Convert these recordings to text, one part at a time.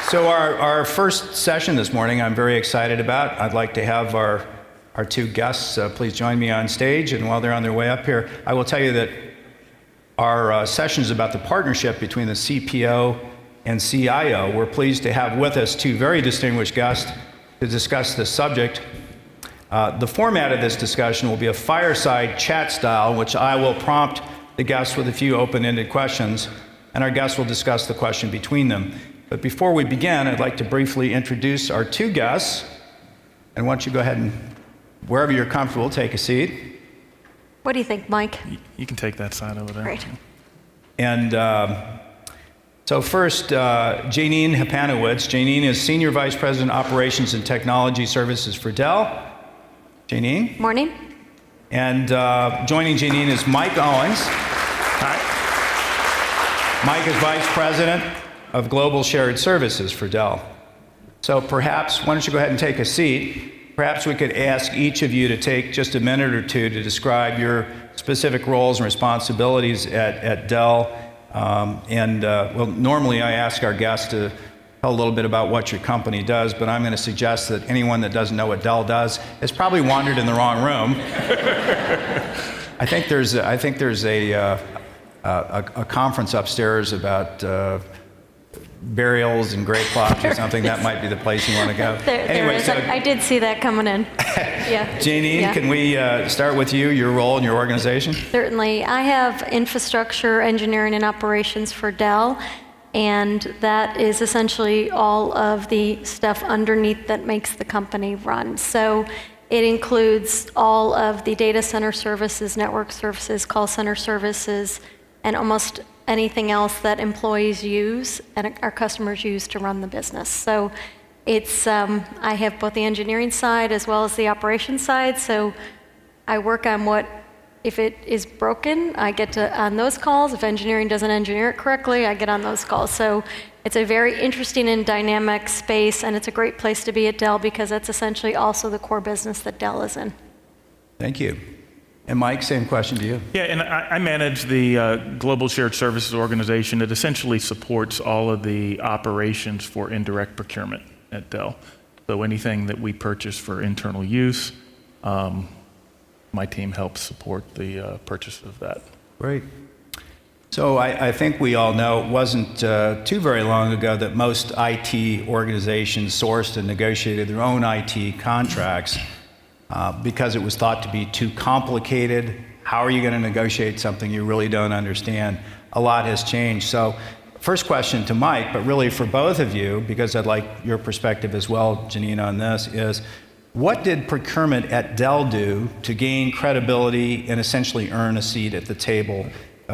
So our first session this morning I'm very excited about. I'd like to have our two guests please join me on stage, and while they're on their way up here, I will tell you that our session is about the partnership between the CPO and CIO. We're pleased to have with us two very distinguished guests to discuss this subject. The format of this discussion will be a fireside chat style, in which I will prompt the guests with a few open-ended questions, and our guests will discuss the question between them. But before we begin, I'd like to briefly introduce our two guests. And why don't you go ahead and, wherever you're comfortable, take a seat. What do you think, Mike? You can take that side over there. Great. And so first, Janine Hapanowitz. Janine is Senior Vice President, Operations and Technology Services for Dell. Janine. Morning. And joining Janine is Mike Owens. Hi. Mike is Vice President of Global Shared Services for Dell. So perhaps, why don't you go ahead and take a seat? Perhaps we could ask each of you to take just a minute or two to describe your specific roles and responsibilities at Dell. Well, normally I ask our guests to tell a little bit about what your company does, but I'm going to suggest that anyone that doesn't know what Dell does has probably wandered in the wrong room. I think there's a conference upstairs about burials and grave plots or something. That might be the place you want to go. There is. I did see that coming in. Yeah. Janine, Yeah. can we start with you, your role in your organization? Certainly. I have infrastructure, engineering, and operations for Dell, and that is essentially all of the stuff underneath that makes the company run. So it includes all of the data center services, network services, call center services, and almost anything else that employees use and our customers use to run the business. So it's, I have both the engineering side as well as the operations side, so I work on what, if it is broken, I get to on those calls. If engineering doesn't engineer it correctly, I get on those calls. So it's a very interesting and dynamic space, and it's a great place to be at Dell because that's essentially also the core business that Dell is in. Thank you. And Mike, same question to you. Yeah, and I manage the Global Shared Services organization that essentially supports all of the operations for indirect procurement at Dell. So anything that we purchase for internal use, my team helps support the purchase of that. Great. So I think we all know it wasn't too very long ago that most IT organizations sourced and negotiated their own IT contracts because it was thought to be too complicated. How are you going to negotiate something you really don't understand? A lot has changed. So first question to Mike, but really for both of you, because I'd like your perspective as well, Janine, on this, is what did procurement at Dell do to gain credibility and essentially earn a seat at the table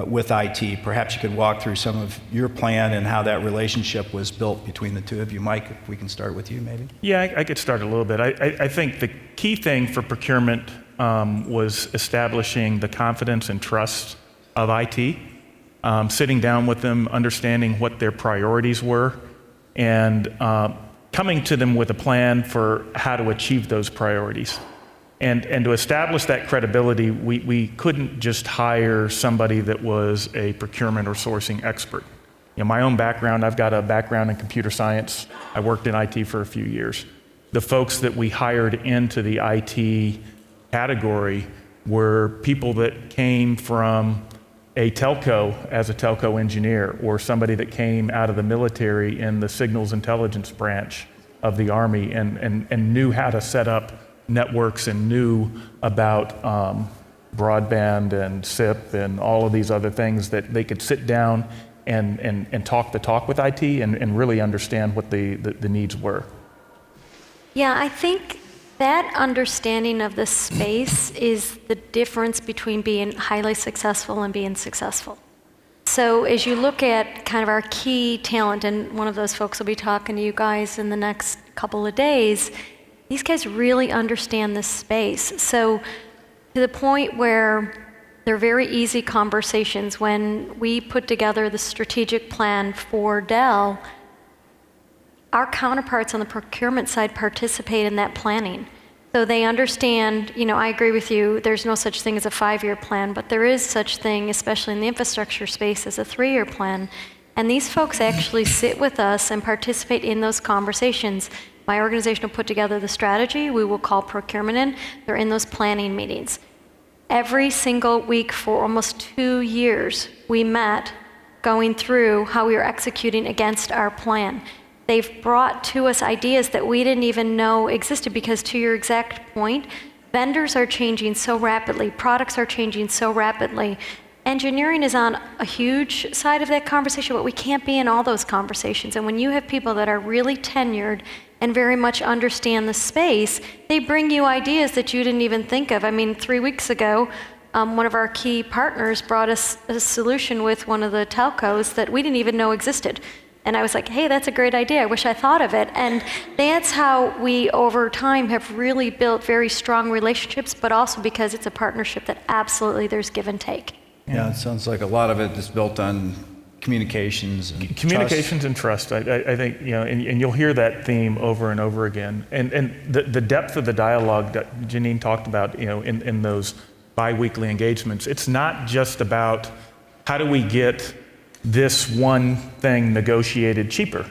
with IT? Perhaps you could walk through some of your plan and how that relationship was built between the two of you. Mike, if we can start with you, maybe. Yeah, I could start a little bit. I think the key thing for procurement was establishing the confidence and trust of IT, sitting down with them, understanding what their priorities were, and coming to them with a plan for how to achieve those priorities. And to establish that credibility, we couldn't just hire somebody that was a procurement or sourcing expert. You know, my own background, I've got a background in computer science. I worked in IT for a few years. The folks that we hired into the IT category were people that came from a telco as a telco engineer, or somebody that came out of the military in the signals intelligence branch of the Army and knew how to set up networks and knew about broadband and SIP and all of these other things, that they could sit down and talk the talk with IT and really understand what the needs were. Yeah, I think that understanding of the space is the difference between being highly successful and being successful. So as you look at kind of our key talent, and one of those folks will be talking to you guys in the next couple of days, these guys really understand this space. So to the point where they're very easy conversations. When we put together the strategic plan for Dell, our counterparts on the procurement side participate in that planning. So they understand, you know, I agree with you, there's no such thing as a 5-year plan, but there is such thing, especially in the infrastructure space, as a 3-year plan. And these folks actually sit with us and participate in those conversations. My organization will put together the strategy. We will call procurement in. They're in those planning meetings. Every single week for almost 2 years, we met going through how we were executing against our plan. They've brought to us ideas that we didn't even know existed because, to your exact point, vendors are changing so rapidly, products are changing so rapidly. Engineering is on a huge side of that conversation, but we can't be in all those conversations. And when you have people that are really tenured and very much understand the space, they bring you ideas that you didn't even think of. I mean, 3 weeks ago, one of our key partners brought us a solution with one of the telcos that we didn't even know existed. And I was like, hey, that's a great idea. I wish I thought of it. And that's how we, over time, have really built very strong relationships, but also because it's a partnership that absolutely there's give and take. Yeah, it sounds like a lot of it is built on communications and Communications and trust. I think, and you'll hear that theme over and over again. And the depth of the dialogue that Janine talked about, in those bi-weekly engagements, it's not just about how do we get this one thing negotiated cheaper.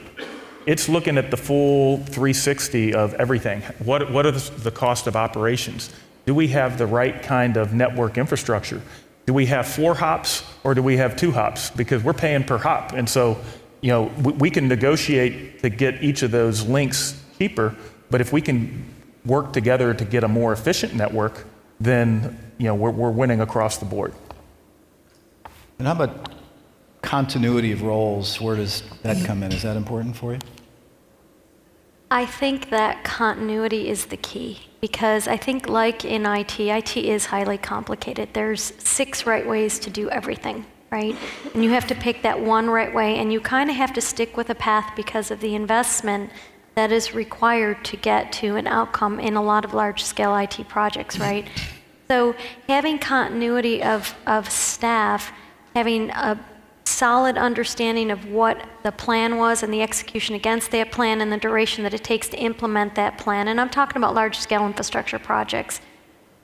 It's looking at the full 360 of everything. What are the cost of operations? Do we have the right kind of network infrastructure? Do we have 4 hops or do we have 2 hops? Because we're paying per hop. And so, we can negotiate to get each of those links cheaper, but if we can work together to get a more efficient network, then, we're winning across the board. And how about continuity of roles? Where does that come in? Is that important for you? I think that continuity is the key, because I think, like in IT is highly complicated. There's 6 right ways to do everything, right? And you have to pick that one right way, and you kind of have to stick with a path because of the investment that is required to get to an outcome in a lot of large-scale IT projects, right? So having continuity of staff, having a solid understanding of what the plan was and the execution against that plan and the duration that it takes to implement that plan. And I'm talking about large-scale infrastructure projects.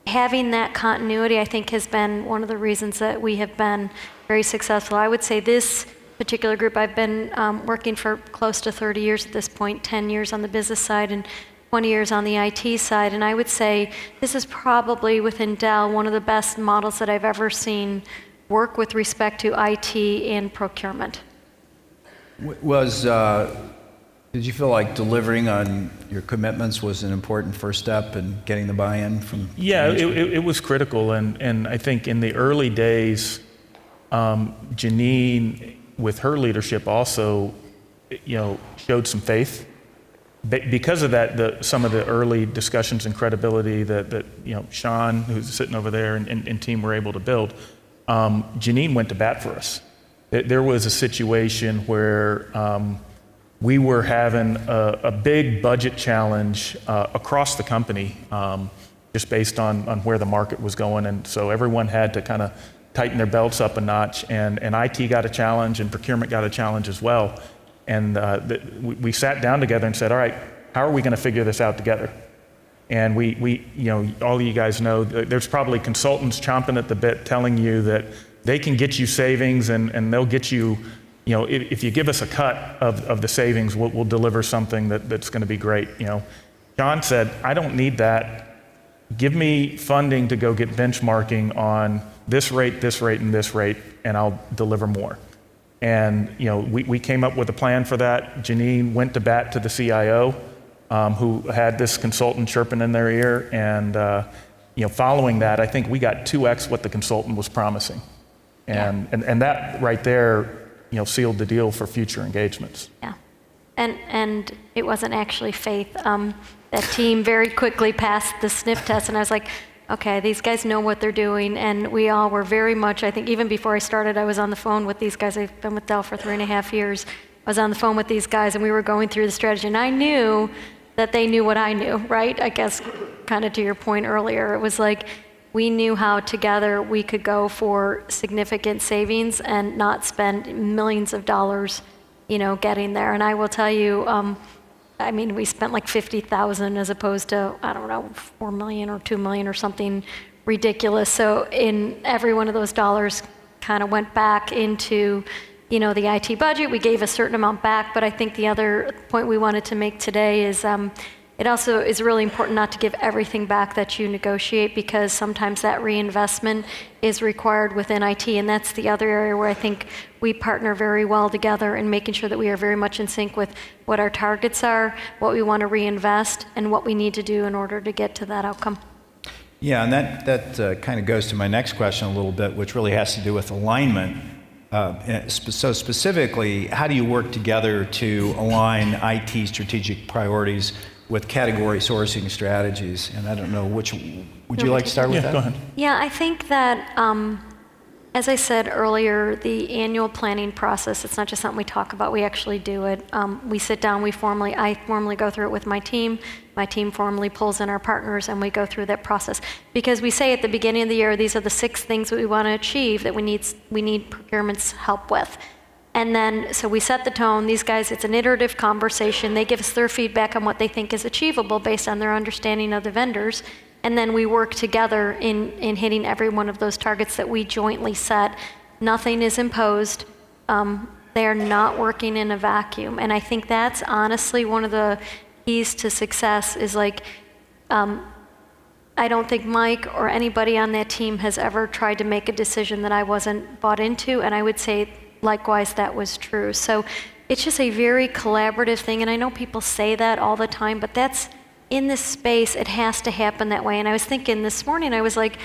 Having that continuity, I think, has been one of the reasons that we have been very successful. I would say this particular group, I've been working for close to 30 years at this point, 10 years on the business side and 20 years on the IT side. And I would say this is probably, within Dell, one of the best models that I've ever seen work with respect to IT and procurement. Did you feel like delivering on your commitments was an important first step in getting the buy-in from? Yeah, it was critical, and I think in the early days, Janine, with her leadership, also, showed some faith. Because of that, some of the early discussions and credibility that Sean, who's sitting over there, and team were able to build. Janine went to bat for us. There was a situation where we were having a big budget challenge across the company, just based on where the market was going, and so everyone had to kind of tighten their belts up a notch, and IT got a challenge, and procurement got a challenge as well. And we sat down together and said, all right, how are we going to figure this out together? And we all of you guys know, there's probably consultants chomping at the bit telling you that they can get you savings and they'll get you, if you give us a cut of the savings, we'll deliver something that's going to be great. John said, I don't need that. Give me funding to go get benchmarking on this rate, and this rate, and I'll deliver more. And we came up with a plan for that. Janine went to bat to the CIO, who had this consultant chirping in their ear, and following that, I think we got 2x what the consultant was promising, and that right there, sealed the deal for future engagements. Yeah, and it wasn't actually faith. That team very quickly passed the sniff test, and I was like, okay, these guys know what they're doing, and we all were very much, I think even before I started, I was on the phone with these guys. I've been with Dell for 3.5 years. I was on the phone with these guys, and we were going through the strategy, and I knew that they knew what I knew, right? I guess kind of to your point earlier, it was like we knew how together we could go for significant savings and not spend millions of dollars, getting there. And I will tell you, we spent like $50,000 as opposed to, I don't know, $4 million or $2 million or something ridiculous. So in every one of those dollars kind of went back into the IT budget. We gave a certain amount back, but I think the other point we wanted to make today is it also is really important not to give everything back that you negotiate, because sometimes that reinvestment is required within IT, and that's the other area where I think we partner very well together in making sure that we are very much in sync with what our targets are, what we want to reinvest, and what we need to do in order to get to that outcome. Yeah, and that kind of goes to my next question a little bit, which really has to do with alignment. So specifically, how do you work together to align IT strategic priorities with category sourcing strategies? And I don't know, would you like to start with that? Go ahead. Yeah, I think that, as I said earlier, the annual planning process, it's not just something we talk about, we actually do it. We sit down, I formally go through it with my team formally pulls in our partners, and we go through that process. Because we say at the beginning of the year, these are the 6 things that we want to achieve that we need procurement's help with. And then, so we set the tone. These guys, it's an iterative conversation. They give us their feedback on what they think is achievable based on their understanding of the vendors. And then we work together in hitting every one of those targets that we jointly set. Nothing is imposed. They are not working in a vacuum. And I think that's honestly one of the keys to success is I don't think Mike or anybody on that team has ever tried to make a decision that I wasn't bought into. And I would say likewise that was true. So it's just a very collaborative thing. And I know people say that all the time, but that's, in this space, it has to happen that way. And I was thinking this morning, I was like,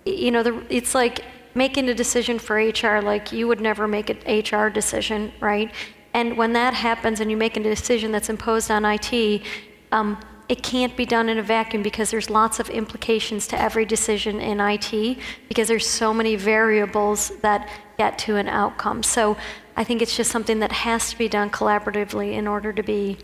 it's like making a decision for HR, like you would never make an HR decision, right? And when that happens and you make a decision that's imposed on IT, it can't be done in a vacuum, because there's lots of implications to every decision in IT, because there's so many variables that get to an outcome. So I think it's just something that has to be done collaboratively in order to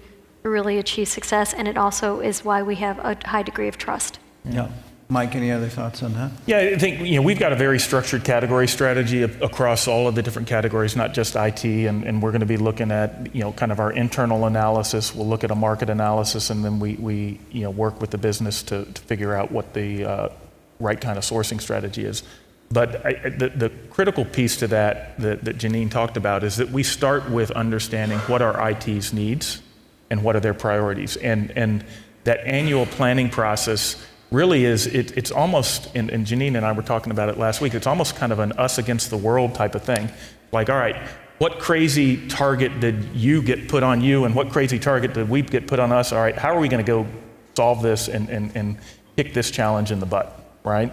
really achieve success, and it also is why we have a high degree of trust. Yeah. Mike, any other thoughts on that? Yeah, I think we've got a very structured category strategy across all of the different categories, not just IT, and we're going to be looking at kind of our internal analysis. We'll look at a market analysis, and then we work with the business to figure out what the right kind of sourcing strategy is. But the critical piece to that Janine talked about is that we start with understanding what are IT's needs and what are their priorities, and that annual planning process really is, it's almost, and Janine and I were talking about it last week, it's almost kind of an us against the world type of thing. Like, all right, what crazy target did you get put on you, and what crazy target did we get put on us? All right, how are we going to go solve this and kick this challenge in the butt, right?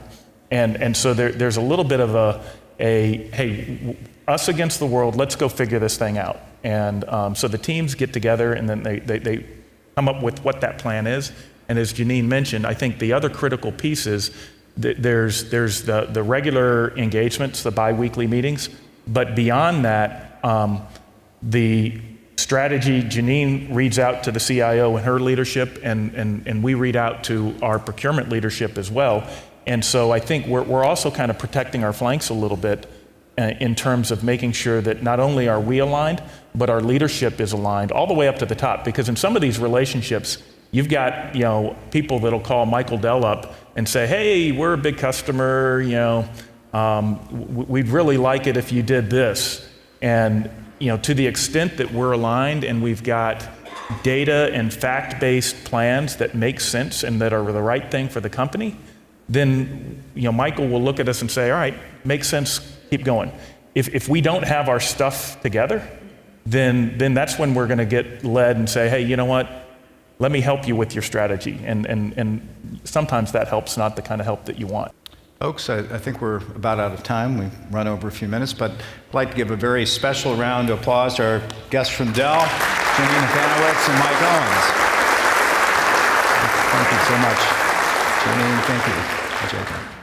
And so there's a little bit of a hey, us against the world, let's go figure this thing out. And so the teams get together, and then they come up with what that plan is. And as Janine mentioned, I think the other critical piece is that there's the regular engagements, the bi-weekly meetings, but beyond that, the strategy, Janine reads out to the CIO and her leadership, and we read out to our procurement leadership as well. And so I think we're also kind of protecting our flanks a little bit in terms of making sure that not only are we aligned, but our leadership is aligned all the way up to the top. Because in some of these relationships, you've got people that'll call Michael Dell up and say, "Hey, we're a big customer. We'd really like it if you did this." And to the extent that we're aligned and we've got data and fact-based plans that make sense and that are the right thing for the company, then Michael will look at us and say, "All right, makes sense. Keep going." If we don't have our stuff together, then that's when we're going to get led and say, "Hey, you know what? Let me help you with your strategy." And sometimes that help's not the kind of help that you want. Folks, I think we're about out of time. We've run over a few minutes, but I'd like to give a very special round of applause to our guests from Dell, Janine Hanowitz and Mike Owens. Thank you so much. Janine, thank you. Jacob.